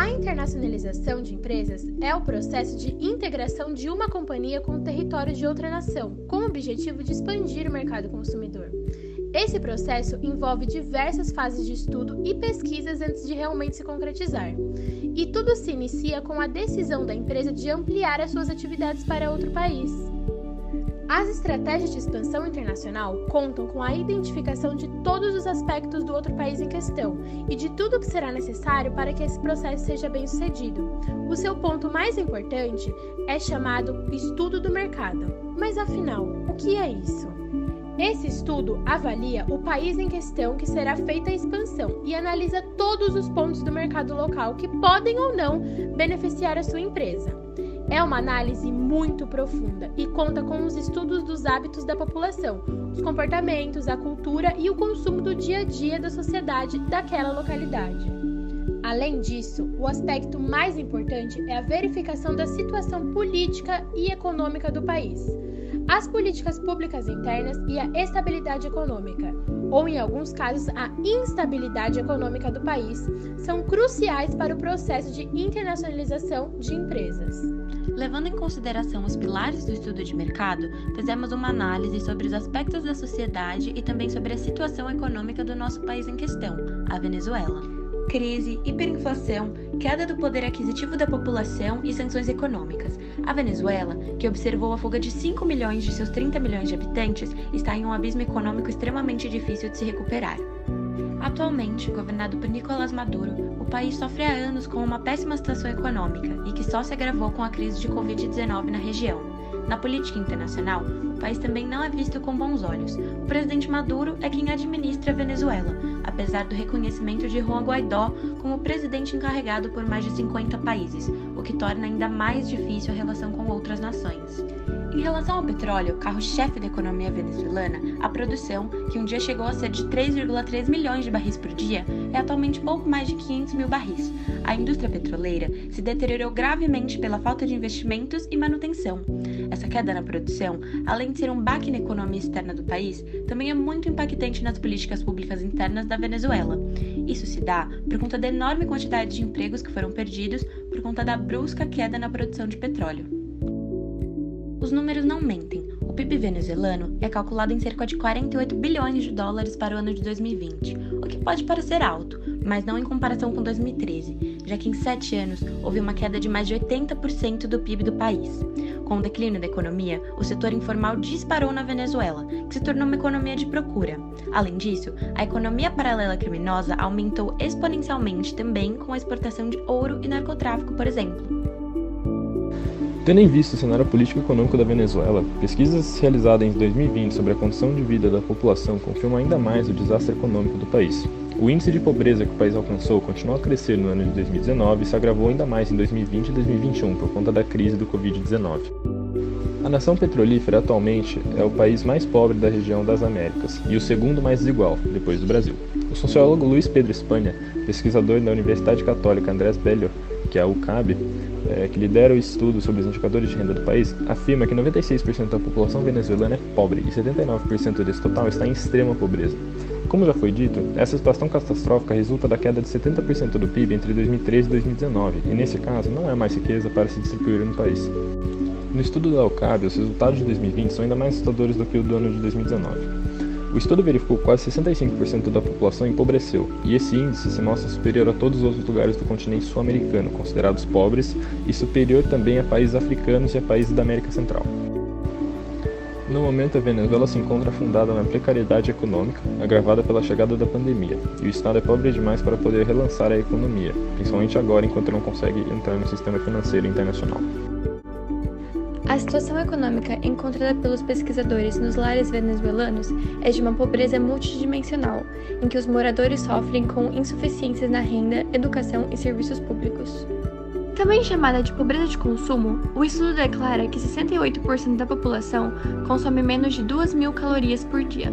A internacionalização de empresas é o processo de integração de uma companhia com o território de outra nação, com o objetivo de expandir o mercado consumidor. Esse processo envolve diversas fases de estudo e pesquisas antes de realmente se concretizar. E tudo se inicia com a decisão da empresa de ampliar as suas atividades para outro país. As estratégias de expansão internacional contam com a identificação de todos os aspectos do outro país em questão e de tudo o que será necessário para que esse processo seja bem sucedido. O seu ponto mais importante é chamado estudo do mercado. Mas afinal, o que é isso? Esse estudo avalia o país em questão que será feita a expansão e analisa todos os pontos do mercado local que podem ou não beneficiar a sua empresa. É uma análise muito profunda e conta com os estudos dos hábitos da população, os comportamentos, a cultura e o consumo do dia a dia da sociedade daquela localidade. Além disso, o aspecto mais importante é a verificação da situação política e econômica do país, as políticas públicas internas e a estabilidade econômica, ou em alguns casos a instabilidade econômica do país, são cruciais para o processo de internacionalização de empresas. Levando em consideração os pilares do estudo de mercado, fizemos uma análise sobre os aspectos da sociedade e também sobre a situação econômica do nosso país em questão, a Venezuela. Crise, hiperinflação, queda do poder aquisitivo da população e sanções econômicas. A Venezuela, que observou a fuga de 5 milhões de seus 30 milhões de habitantes, está em um abismo econômico extremamente difícil de se recuperar. Atualmente, governado por Nicolás Maduro, o país sofre há anos com uma péssima situação econômica e que só se agravou com a crise de Covid-19 na região. Na política internacional, o país também não é visto com bons olhos. O presidente Maduro é quem administra a Venezuela, apesar do reconhecimento de Juan Guaidó como presidente encarregado por mais de 50 países, o que torna ainda mais difícil a relação com outras nações. Em relação ao petróleo, carro-chefe da economia venezuelana, a produção, que um dia chegou a ser de 3,3 milhões de barris por dia, é atualmente pouco mais de 500 mil barris. A indústria petroleira se deteriorou gravemente pela falta de investimentos e manutenção. Essa queda na produção, além de ser um baque na economia externa do país, também é muito impactante nas políticas públicas internas da Venezuela. Isso se dá por conta da enorme quantidade de empregos que foram perdidos por conta da brusca queda na produção de petróleo. Os números não mentem. O PIB venezuelano é calculado em cerca de 48 bilhões de dólares para o ano de 2020, o que pode parecer alto, mas não em comparação com 2013, já que em 7 anos houve uma queda de mais de 80% do PIB do país. Com o declínio da economia, o setor informal disparou na Venezuela, que se tornou uma economia de procura. Além disso, a economia paralela criminosa aumentou exponencialmente também com a exportação de ouro e narcotráfico, por exemplo. Tendo em vista o cenário político e econômico da Venezuela, pesquisas realizadas em 2020 sobre a condição de vida da população confirmam ainda mais o desastre econômico do país. O índice de pobreza que o país alcançou continuou a crescer no ano de 2019 e se agravou ainda mais em 2020 e 2021 por conta da crise do Covid-19. A nação petrolífera atualmente é o país mais pobre da região das Américas e o segundo mais desigual, depois do Brasil. O sociólogo Luiz Pedro Espanha, pesquisador da Universidade Católica Andrés Bello, que é a UCAB, que lidera o estudo sobre os indicadores de renda do país, afirma que 96% da população venezuelana é pobre e 79% desse total está em extrema pobreza. Como já foi dito, essa situação catastrófica resulta da queda de 70% do PIB entre 2013 e 2019, e nesse caso não há mais riqueza para se distribuir no país. No estudo da UCAB, os resultados de 2020 são ainda mais assustadores do que o do ano de 2019. O estudo verificou que quase 65% da população empobreceu, e esse índice se mostra superior a todos os outros lugares do continente sul-americano, considerados pobres, e superior também a países africanos e a países da América Central. No momento, a Venezuela se encontra afundada na precariedade econômica, agravada pela chegada da pandemia, e o Estado é pobre demais para poder relançar a economia, principalmente agora enquanto não consegue entrar no sistema financeiro internacional. A situação econômica encontrada pelos pesquisadores nos lares venezuelanos é de uma pobreza multidimensional, em que os moradores sofrem com insuficiências na renda, educação e serviços públicos. Também chamada de pobreza de consumo, o estudo declara que 68% da população consome menos de 2.000 calorias por dia.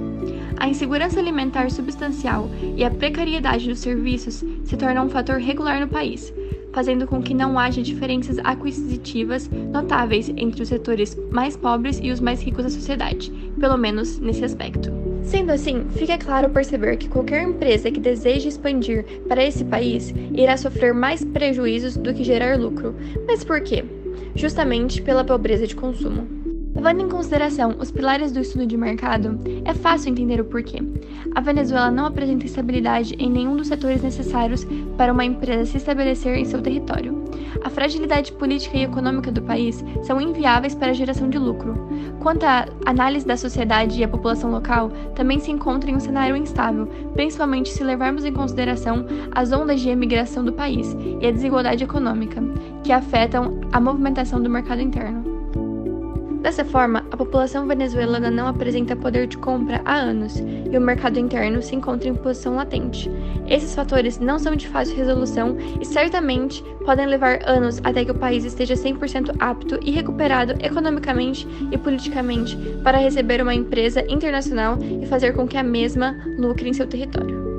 A insegurança alimentar substancial e a precariedade dos serviços se tornam um fator regular no país, fazendo com que não haja diferenças aquisitivas notáveis entre os setores mais pobres e os mais ricos da sociedade, pelo menos nesse aspecto. Sendo assim, fica claro perceber que qualquer empresa que deseje expandir para esse país irá sofrer mais prejuízos do que gerar lucro. Mas por quê? Justamente pela pobreza de consumo. Levando em consideração os pilares do estudo de mercado, é fácil entender o porquê. A Venezuela não apresenta estabilidade em nenhum dos setores necessários para uma empresa se estabelecer em seu território. A fragilidade política e econômica do país são inviáveis para a geração de lucro. Quanto à análise da sociedade e a população local, também se encontra em um cenário instável, principalmente se levarmos em consideração as ondas de emigração do país e a desigualdade econômica, que afetam a movimentação do mercado interno. Dessa forma, a população venezuelana não apresenta poder de compra há anos e o mercado interno se encontra em posição latente. Esses fatores não são de fácil resolução e certamente podem levar anos até que o país esteja 100% apto e recuperado economicamente e politicamente para receber uma empresa internacional e fazer com que a mesma lucre em seu território.